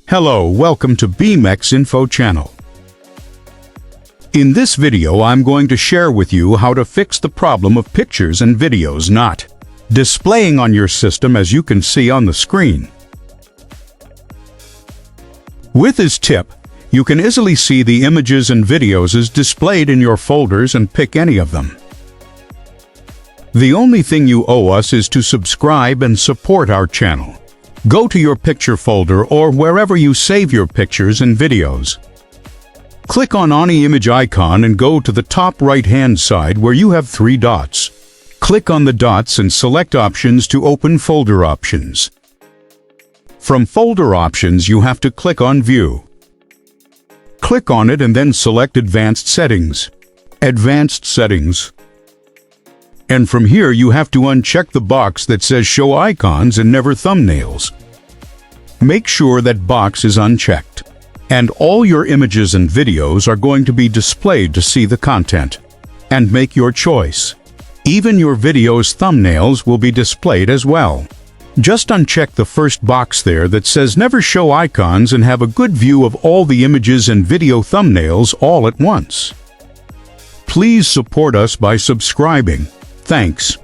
Hello, welcome to BMeks Info channel. In this video, I'm going to share with you how to fix the problem of pictures and videos not displaying on your system, as you can see on the screen. With this tip, you can easily see the images and videos as displayed in your folders and pick any of them. The only thing you owe us is to subscribe and support our channel. Go to your picture folder or wherever you save your pictures and videos. Click on any image icon and go to the top right-hand side where you have 3 dots. Click on the dots and select Options to open Folder Options. From Folder Options, you have to click on View. Click on it and then select Advanced Settings. Advanced Settings. And from here you have to uncheck the box that says Show Icons and Never Thumbnails. Make sure that box is unchecked, and all your images and videos are going to be displayed to see the content. And make your choice. Even your video's thumbnails will be displayed as well. Just uncheck the first box there that says Never Show Icons and have a good view of all the images and video thumbnails all at once. Please support us by subscribing. Thanks.